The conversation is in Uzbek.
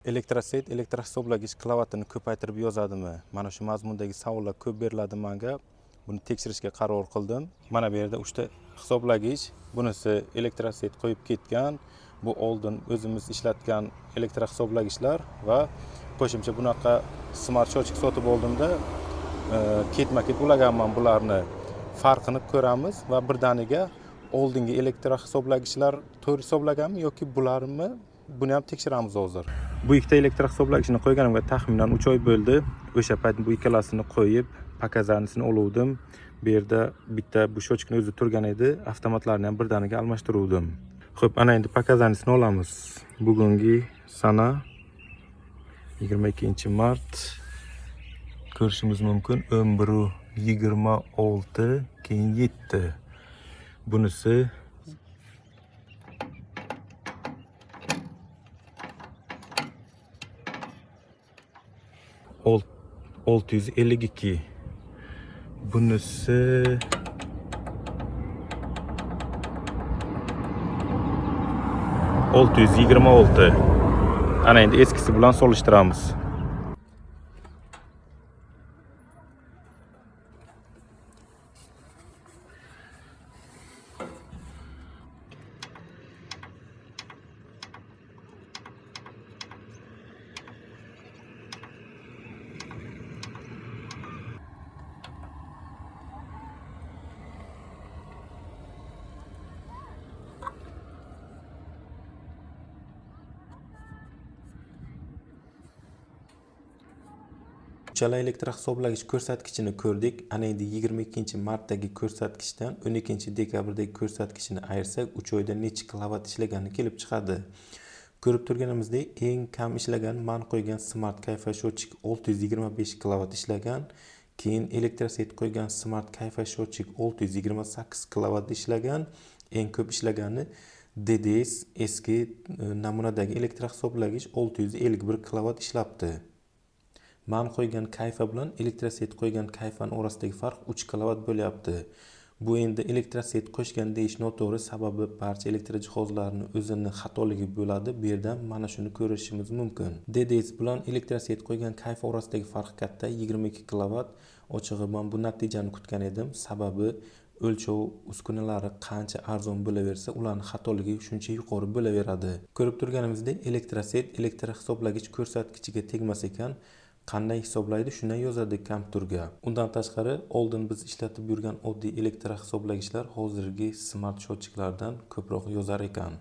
Elektroset elektrohisoblagich klavatini ko'paytirib yozadimi? Mana shu mazmundagi savollar ko'p beriladi menga. Buni tekshirishga qaror qildim. Mana bu yerda 3 ta hisoblagich, bunisi elektroset qo'yib ketgan. Bu oldin o'zimiz ishlatgan elektrohisoblagichlar va qo'shimcha bunaqa smart shochik sotib oldimda ketma-ket ulaganman bularni. Farqini ko'ramiz va birdaniga oldingi elektrohisoblagichlar to'g'ri hisoblaganmi yoki bularmi? Buni ham tekshiramiz hozir. Bu ikkita elektrohisoblagichni qo'yganimga taxminan 3 oy bo'ldi. O'sha payt bu ikkalasini qo'yib, pokazarnisini oluvdim. Bu yerda bitta bu shochkning o'zi turgan edi. Avtomatlarni ham birdaniga almashtiruvdim. Xo'p, ana endi pokazarnisini olamiz. Bugungi sana 22-mart. Ko'rishimiz mumkin 11:26, keyin 7. Bunisi 652. Bunisi 626. Ana endi eskisi bilan solishtiramiz. Uchala elektrohisoblagich ko'rsatkichini ko'rdik. Ana endi 22-martdagi ko'rsatkichdan 12-dekabrdagi ko'rsatkichini ayirsak, 3 oyda necha kilovatt ishlagani kelib chiqadi. Ko'rib turganimizdek, eng kam ishlagan man qo'ygan smart kayfa shochik 625 kilovat ishlagan. Keyin elektroset qo'ygan smart kayfa shochik 628 kilovat ishlagan. Eng ko'p ishlagani DDS eski namunadagi elektrohisoblagich 651 kilovat ishlabdi. Man qo'ygan kayfa bilan elektroset qo'ygan kayfani orasidagi farq 3 kilovat bo'lyapti. Bu endi elektroset qo'shgan deyish noto'g'ri, sababi barcha elektrojihozlarning o'zini xatoligi bo'ladi. Bu yerdan mana shuni ko'rishimiz mumkin. DDS bilan elektroset qo'ygan kayfa orasidagi farq katta, 22 kilovat. Ochig'i men bu natijani kutgan edim, sababi o'lchov uskunalari qancha arzon bo'laversa, ularning xatoligi shuncha yuqori bo'laveradi. Ko'rib turganimizdek, elektroset elektrohisoblagich ko'rsatkichiga tegmas ekan. Qanday hisoblaydi, shunday yozadi kompyuterga. Undan tashqari, oldin biz ishlatib yurgan oddiy elektrohisoblagichlar hozirgi smart shochiklardan ko'proq yozar ekan.